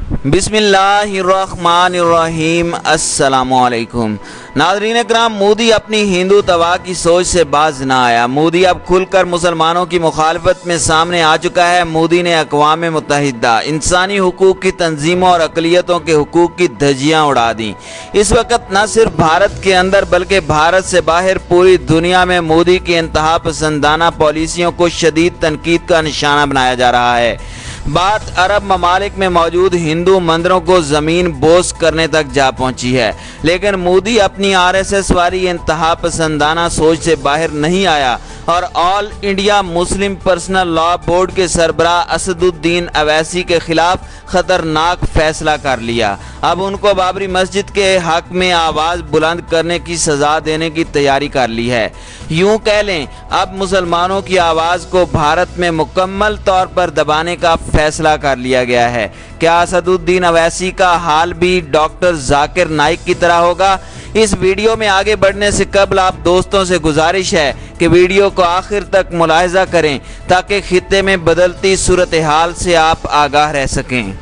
बिस्मिल्लाहिर्रहमानिर्रहीम। अस्सलामुअलैकुम नाज़रीन इकराम, मोदी अपनी हिंदू तवा की सोच से बाज ना आया। मोदी अब खुलकर मुसलमानों की मुखालफत में सामने आ चुका है। मोदी ने अक़वाम मुत्तहिदा इंसानी हुकूक की तंजीमों और अक़लियतों के हुकूक की धज्जियाँ उड़ा दी। इस वक्त न सिर्फ भारत के अंदर बल्कि भारत से बाहर पूरी दुनिया में मोदी की इंतहा पसंदाना पॉलिसियों को शदीद तनकीद का निशाना बनाया जा रहा है। बात अरब ममालिक में मौजूद हिंदू मंदिरों को ज़मीन बोस करने तक जा पहुंची है, लेकिन मोदी अपनी आरएसएस वाली इंतहा पसंदाना सोच से बाहर नहीं आया और all India Muslim personal law board के सरबराह असदुद्दीन अवैसी के खिलाफ खतरनाक फैसला कर लिया। अब उनको बाबरी मस्जिद के हक में आवाज़ बुलंद करने की सज़ा देने की तैयारी कर ली है। यूं कह लें, अब मुसलमानों की आवाज़ को भारत में मुकम्मल तौर पर दबाने का फैसला कर लिया गया है। क्या असदुद्दीन अवैसी का हाल भी डॉक्टर जाकिर नाइक की तरह होगा? इस वीडियो में आगे बढ़ने से कबल आप दोस्तों से गुजारिश है कि वीडियो को आखिर तक मुलाहिजा करें ताकि खित्ते में बदलती सूरत हाल से आप आगाह रह सकें।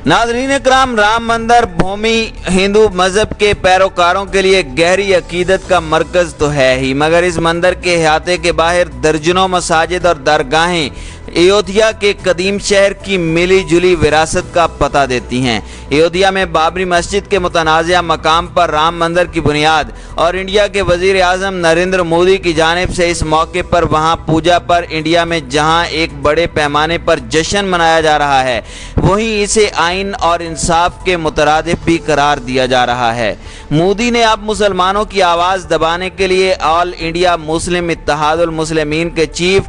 नाज़रीन इकराम, राम मंदिर भूमि हिंदू मज़हब के पैरोकारों के लिए गहरी अकीदत का मरकज़ तो है ही, मगर इस मंदिर के अहाते के बाहर दर्जनों मसाजिद और दरगाहें अयोध्या के कदीम शहर की मिली जुली विरासत का पता देती हैं। अयोध्या में बाबरी मस्जिद के मुतनाज़ा मकाम पर राम मंदिर की बुनियाद और इंडिया के वज़ीर आज़म नरेंद्र मोदी की जानिब से इस मौके पर वहाँ पूजा पर इंडिया में जहाँ एक बड़े पैमाने पर जश्न मनाया जा रहा है, वहीं इसे आइन और इंसाफ के मुतरादिफ भी करार दिया जा रहा है। मोदी ने अब मुसलमानों की आवाज़ दबाने के लिए all India Muslim Ittehadul Muslimeen के चीफ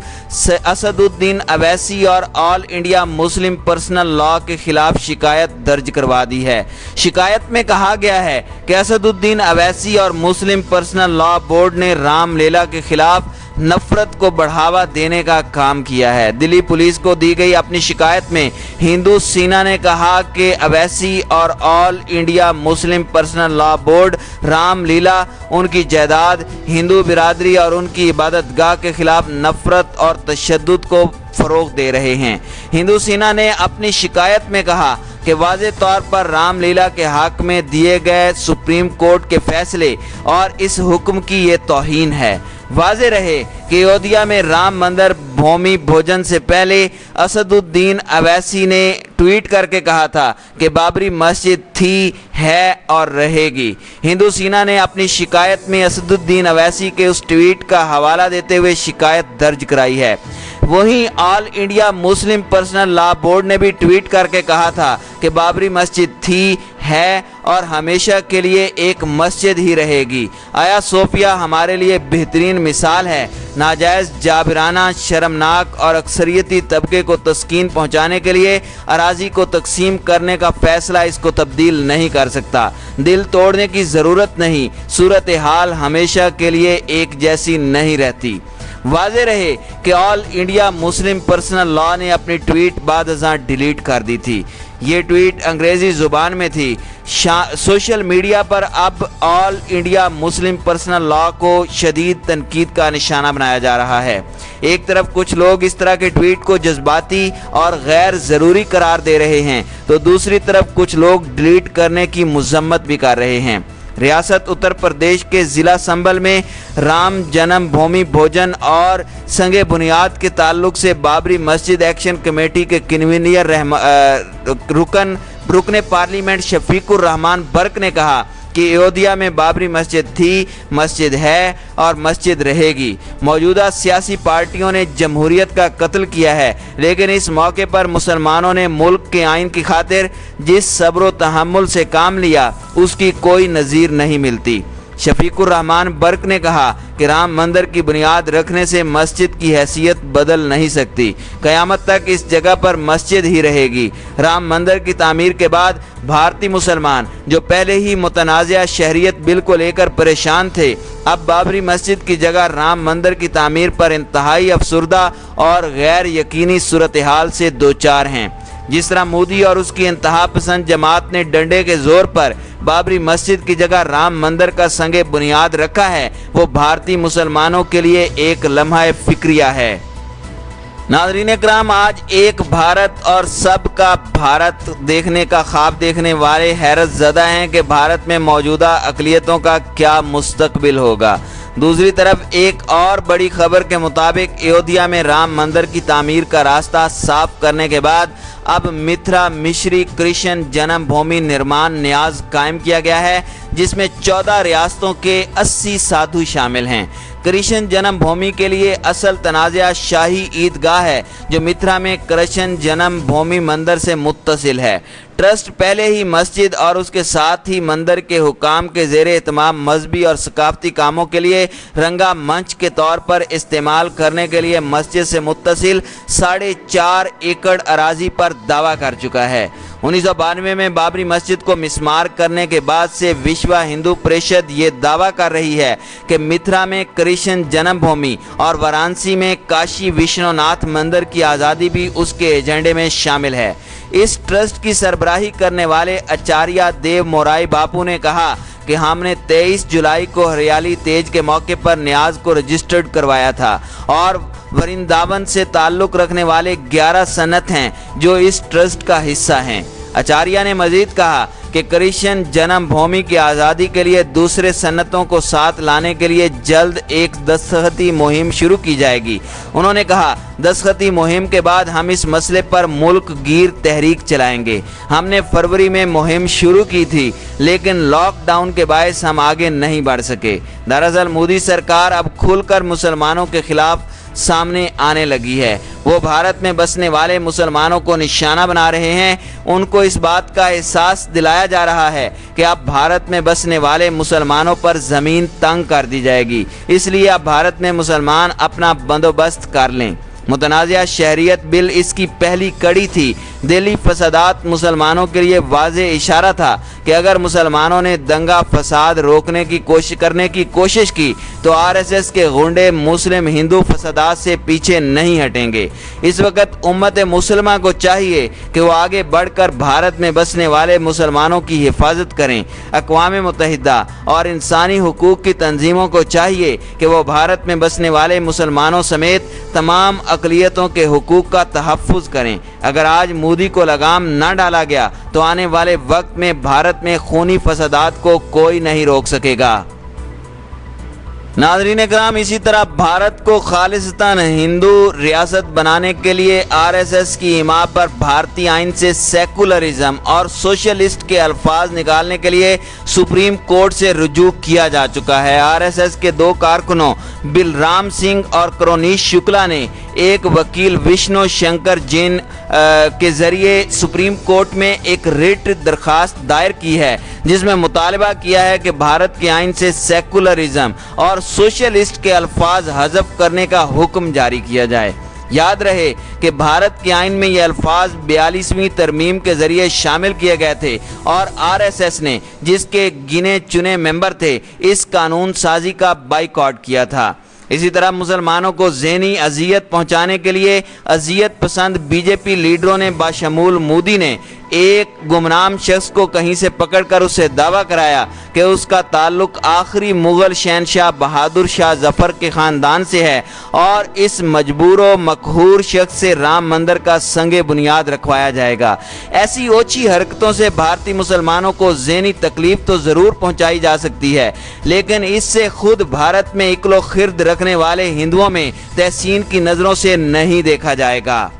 असदुद्दीन अवैसी और all India Muslim personal law के खिलाफ शिकायत दर्ज करवा दी है। शिकायत में कहा गया है कि असदुद्दीन अवैसी और मुस्लिम पर्सनल लॉ बोर्ड ने रामलीला के खिलाफ नफरत को बढ़ावा देने का काम किया है। दिल्ली पुलिस को दी गई अपनी शिकायत में हिंदू सेना ने कहा कि अवैसी और all India Muslim personal law board Ramlila, उनकी जायदाद, हिंदू बिरादरी और उनकी इबादतगाह के खिलाफ नफरत और तशद्दुद को फ़रोग़ दे रहे हैं। हिंदू सेना ने अपनी शिकायत में कहा कि वाज़े तौर पर रामलीला के हक़ में दिए गए सुप्रीम कोर्ट के फैसले और इस हुक्म की ये तौहीन है। वाज़े रहे कि अयोध्या में राम मंदिर भूमि भोजन से पहले असदुद्दीन अवैसी ने ट्वीट करके कहा था कि बाबरी मस्जिद थी, है और रहेगी। हिंदू सेना ने अपनी शिकायत में असदुद्दीन अवैसी के उस ट्वीट का हवाला देते हुए शिकायत दर्ज कराई है। वहीं all India Muslim personal law board ने भी ट्वीट करके कहा था कि बाबरी मस्जिद थी, है और हमेशा के लिए एक मस्जिद ही रहेगी। आया सोफिया हमारे लिए बेहतरीन मिसाल है। नाजायज़, जाबिराना, शर्मनाक और अक्सरियती तबके को तस्कीन पहुंचाने के लिए अराजी को तकसीम करने का फैसला इसको तब्दील नहीं कर सकता। दिल तोड़ने की ज़रूरत नहीं, सूरत हाल हमेशा के लिए एक जैसी नहीं रहती। वाज़े रहे कि all India Muslim personal law ने अपनी ट्वीट बाद अज़ां डिलीट कर दी थी। ये ट्वीट अंग्रेज़ी ज़ुबान में थी। सोशल मीडिया पर अब all India Muslim personal law को शदीद तनकीद का निशाना बनाया जा रहा है। एक तरफ कुछ लोग इस तरह के ट्वीट को जज्बाती और गैर ज़रूरी करार दे रहे हैं, तो दूसरी तरफ कुछ लोग डिलीट करने की मज़म्मत भी कर रहे हैं। रियासत उत्तर प्रदेश के ज़िला संभल में राम जन्म भूमि भोजन और संगे बुनियाद के ताल्लुक से बाबरी मस्जिद एक्शन कमेटी के कन्वीनर रुकने पार्लियामेंट शफीकुर रहमान बर्क ने कहा कि अयोध्या में बाबरी मस्जिद थी, मस्जिद है और मस्जिद रहेगी। मौजूदा सियासी पार्टियों ने जमहूरियत का कत्ल किया है, लेकिन इस मौके पर मुसलमानों ने मुल्क के आइन की खातिर जिस सब्र व तहम्मुल से काम लिया, उसकी कोई नज़ीर नहीं मिलती। शफीकुर रहमान बर्क ने कहा कि राम मंदिर की बुनियाद रखने से मस्जिद की हैसियत बदल नहीं सकती। क़यामत तक इस जगह पर मस्जिद ही रहेगी। राम मंदिर की तामीर के बाद भारतीय मुसलमान जो पहले ही मुतनाज़ा शहरियत बिल को लेकर परेशान थे, अब बाबरी मस्जिद की जगह राम मंदिर की तामीर पर इंतहाई अफसुर्दा और गैर यकीनी सूरत हाल से दो चार हैं। जिस तरह मोदी और उसकी इंतहा पसंद जमात ने डंडे के जोर पर बाबरी मस्जिद की जगह राम मंदिर का संगे बुनियाद रखा है, वो भारतीय मुसलमानों के लिए एक लम्हा फिक्रिया है। नाज़रीन इकराम, आज एक भारत और सबका भारत देखने का ख्वाब देखने वाले हैरत ज़दा हैं कि भारत में मौजूदा अक़लियतों का क्या मुस्तकबिल होगा। दूसरी तरफ एक और बड़ी खबर के मुताबिक अयोध्या में राम मंदिर की तामीर का रास्ता साफ करने के बाद अब मिथिला मिश्री कृष्ण जन्मभूमि निर्माण न्याज कायम किया गया है, जिसमें 14 रियासतों के 80 साधु शामिल हैं। कृष्ण जन्मभूमि के लिए असल तनाज़ा शाही ईदगाह है जो मिथिला में कृष्ण जन्मभूमि मंदिर से मुत्तसिल है। ट्रस्ट पहले ही मस्जिद और उसके साथ ही मंदिर के हुकाम के ज़ेरे एहतमाम मजहबी और सकाफती कामों के लिए रंगा मंच के तौर पर इस्तेमाल करने के लिए मस्जिद से मुत्तसिल 4.5 एकड़ अराजी पर दावा कर चुका है। 1992 में बाबरी मस्जिद को मिस्मार करने के बाद से विश्व हिंदू परिषद ये दावा कर रही है कि मिथिला में कृष्ण जन्मभूमि और वाराणसी में काशी विश्वनाथ मंदिर की आज़ादी भी उसके एजेंडे में शामिल है। इस ट्रस्ट की सरबराही करने वाले आचार्य देव मोराई बापू ने कहा कि हमने 23 जुलाई को हरियाली तेज के मौके पर न्याज को रजिस्टर्ड करवाया था और वृंदावन से ताल्लुक़ रखने वाले 11 सनत हैं जो इस ट्रस्ट का हिस्सा हैं। आचार्य ने मजीद कहा कि कृष्ण जन्मभूमि की आज़ादी के लिए दूसरे सन्नतों को साथ लाने के लिए जल्द एक दस्तखती मुहिम शुरू की जाएगी। उन्होंने कहा, दस्तखती मुहिम के बाद हम इस मसले पर मुल्क गिर तहरीक चलाएंगे। हमने फरवरी में मुहिम शुरू की थी, लेकिन लॉकडाउन के बायस हम आगे नहीं बढ़ सके। दरअसल मोदी सरकार अब खुलकर मुसलमानों के खिलाफ सामने आने लगी है। वो भारत में बसने वाले मुसलमानों को निशाना बना रहे हैं। उनको इस बात का एहसास दिलाया जा रहा है कि अब भारत में बसने वाले मुसलमानों पर ज़मीन तंग कर दी जाएगी, इसलिए अब भारत में मुसलमान अपना बंदोबस्त कर लें। मुतनाज़ा शहरियत बिल इसकी पहली कड़ी थी। दिल्ली फसादात मुसलमानों के लिए वाज़े इशारा था कि अगर मुसलमानों ने दंगा फसाद रोकने की कोशिश की तो आरएसएस के गुंडे मुस्लिम हिंदू फसादात से पीछे नहीं हटेंगे। इस वक्त उम्मत मुसलमा को चाहिए कि वो आगे बढ़कर भारत में बसने वाले मुसलमानों की हिफाजत करें। अक़वाम मुत्तहिदा और इंसानी हुकूक की तंजीमों को चाहिए कि वो भारत में बसने वाले मुसलमानों समेत तमाम अक़लियतों के हुकूक का तहफ़्फ़ुज़ करें। अगर आज मोदी को लगाम न डाला गया तो आने वाले वक्त में भारत में खूनी फसादात को कोई नहीं रोक सकेगा। नाज़रीन इकराम, इसी तरह भारत को खालिस्तान हिंदू रियासत बनाने के लिए आरएसएस की हिमा पर भारतीय आइन से सेकुलरिज्म और सोशलिस्ट के अल्फाज निकालने के लिए सुप्रीम कोर्ट से रुजू किया जा चुका है। आरएसएस के 2 कारकुनों बिलराम सिंह और करोनीश शुक्ला ने एक वकील विष्णु शंकर जैन के जरिए सुप्रीम कोर्ट में एक रिट दरखास्त दायर की है, जिसमें मुतालबा किया है कि भारत के आइन से सेकुलरिज्म और सोशलिस्ट के अल्फाज हज़फ करने का हुक्म जारी किया जाए। याद रहे कि भारत के आइन में ये अल्फाज 42वीं तरमीम के जरिए शामिल किए गए थे और आरएसएस ने, जिसके गिने चुने मेंबर थे, इस कानून साजी का बाइकॉट किया था। इसी तरह मुसलमानों को ज़हनी अजियत पहुंचाने के लिए अजियत पसंद बीजेपी लीडरों ने बाशमूल मोदी ने एक गुमनाम शख्स को कहीं से पकड़कर उससे दावा कराया कि उसका ताल्लुक आखिरी मुग़ल शहनशाह बहादुर शाह जफ़र के ख़ानदान से है और इस मजबूर व मकहूर शख्स से राम मंदिर का संगे बुनियाद रखवाया जाएगा। ऐसी ओछी हरकतों से भारतीय मुसलमानों को ज़हनी तकलीफ तो ज़रूर पहुँचाई जा सकती है, लेकिन इससे खुद भारत में इक्लो खिर्द रखने वाले हिंदुओं में तहसीन की नज़रों से नहीं देखा जाएगा।